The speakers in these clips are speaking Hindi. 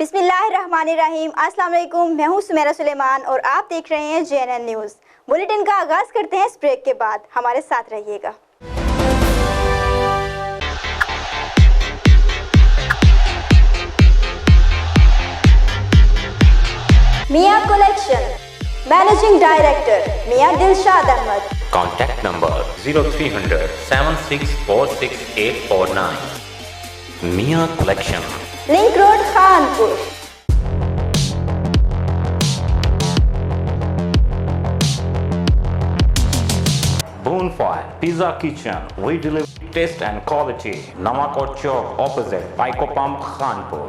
बिस्मिल्लाहिर्रहमानिर्रहीम। अस्सलाम वालेकुम। मैं हूं सुमेरा सुलेमान और आप देख रहे हैं JNN न्यूज़। बुलेटिन का आगाज करते हैं इस ब्रेक के बाद, हमारे साथ रहिएगा। Mian collection, managing director Mian Dilshad Ahmad. Contact number 0300 7646 Mian collection, link road, Khanpur. Bonfire Pizza Kitchen. We deliver taste and quality. Namakot Chowk opposite Paiko Pump, Khanpur.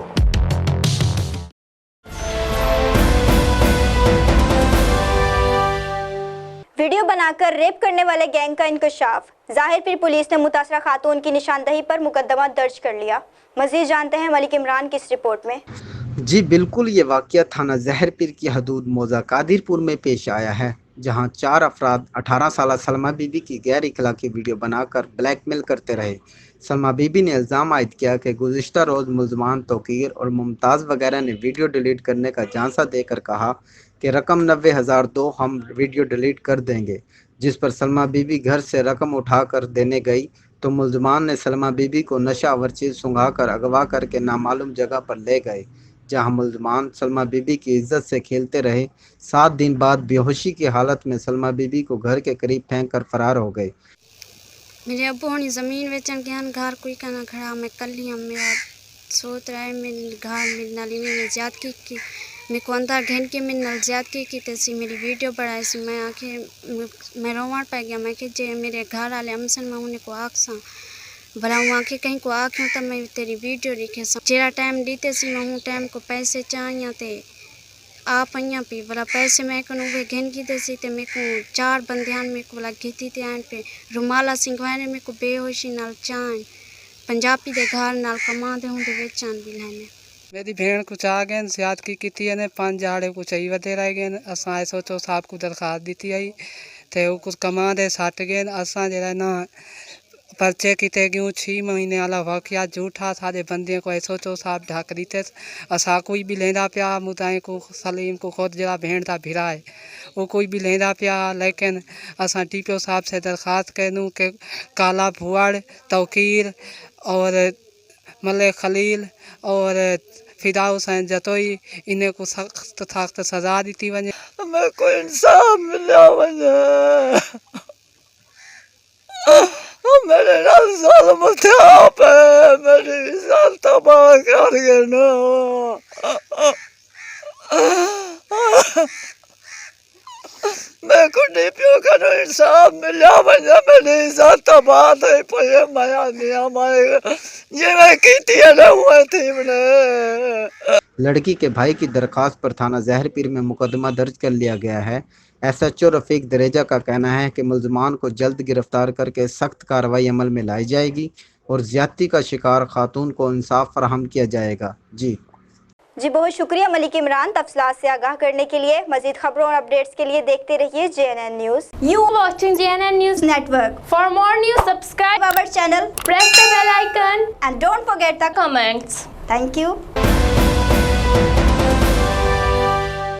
Video बनाकर रेप करने वाले गैंग का इंकशाफ। ज़ाहिरपीर पुलिस ने मुतासरा खातून की निशानदही पर मुकदमा दर्ज कर लिया। मज़ीद जानते हैं मलिक इमरान की इस रिपोर्ट में। जी बिल्कुल, ये वाक़या थाना ज़ाहिरपीर की हदूद मौज़ा कादिरपुर में पेश आया है, जहां 4 अफराद 18 साल सलमा बीबी की गैर इखलाकी वीडियो बनाकर ब्लैकमेल करते रहे। सलमा बीबी ने इल्ज़ाम आयद किया कि गुज़िश्ता रोज़ मुल्ज़मान तौकीर और मुमताज़ वगैरह ने वीडियो डिलीट करने का झांसा देकर कहा कि रकम 90,000 दो, हम वीडियो डिलीट कर देंगे। जिस पर सलमा बीबी घर से रकम उठा कर देने गई तो मुल्ज़मान ने सलमा बीबी को नशा आवर चीज़ सूंघा कर अगवा करके नामालूम जगह पर ले गए, जहां मुल्ज़मान सलमा बीबी की इज्जत से खेलते रहे। 7 दिन बाद बेहोशी की हालत में सलमा बीबी को घर के करीब फेंक कर फरार हो गए। मेरे अब्बू होनी ज़मीन बेचन के हन, घर कोई कहना खड़ा, मैं कल ही हम मेरा सोच रहा है मेरे घर मेरी नाली में ज्याद की मेरे को अंदर घेन के मेरे नल ज्याद की तैसी मेरी वीडियो बढ़ाई सी। मैं आके मैं रोवाड़ पै गया। मैं कि जे मेरे घर आले अमसन मैं उन्हें को आख सा भला हूँ आके कहीं को आख्यों तो मैं तेरी वीडियो लिखे सा जेरा टाइम दीते सी मैं हूँ टाइम को पैसे चाहिए थे आप अं पी भला पैसे मैं को वे घेन की देसी ते मेरे को 4 बंदियान मेरे को भला घीती थे आन पे रुमाला सिंगवाने मेरे को बेहोशी नाल चाय पंजाबी दे घर नाल कमा दे हूँ बेचान भी लेने मेरी भेड़ कुछ आ गए ज्याद की ने 5 झाड़े कुछ ही वधे रह गए। असा सोचो साहब को दरखास्त दी आई तो वो कुछ कमा दे सट गए। असा जरा ना पर्चे किते क्यों 6 महीने वाला वाक़या झूठा सारे बंदे को सोचो साहब ढक दीते। असा कोई भी लेंदा पिया मुताए को सलीम को खुद जरा भेड़ था भिराए वो कोई भी लेंदा पिया, लेकिन असा टीपीओ साहब से दरखास्त करूँ कि काला भुआड़ तौकीर और मले खलील और फिदा हुसैन जतोई इन्हें को सख्त सजा दी वने। मैं को इंसाफ मिला वने मेरे नाल साल मथे आप मेरी साल तबाह कर गए ना। मैं को डीपीओ का इंसाफ मिला वने मेरी साल तबाह थे पे माया निया माए ये मैं कीती ना हुए थी मैंने। लड़की के भाई की दरखास्त पर थाना ज़ाहिरपीर में मुकदमा दर्ज कर लिया गया है। SHO रफ़ीक दरेजा का कहना है कि मुल्ज़मान को जल्द गिरफ्तार करके सख्त कार्रवाई अमल में लाई जाएगी और ज़्यादती का शिकार खातून को इंसाफ फराहम किया जाएगा। जी बहुत शुक्रिया मलिक इमरान तफसीलात से आगाह करने के लिए। मजीद खबरों और अपडेट्स के लिए देखते रहिए JNN news. You watching JNN News Network. For more news, subscribe our channel, press the bell icon and don't forget the comments. Thank you.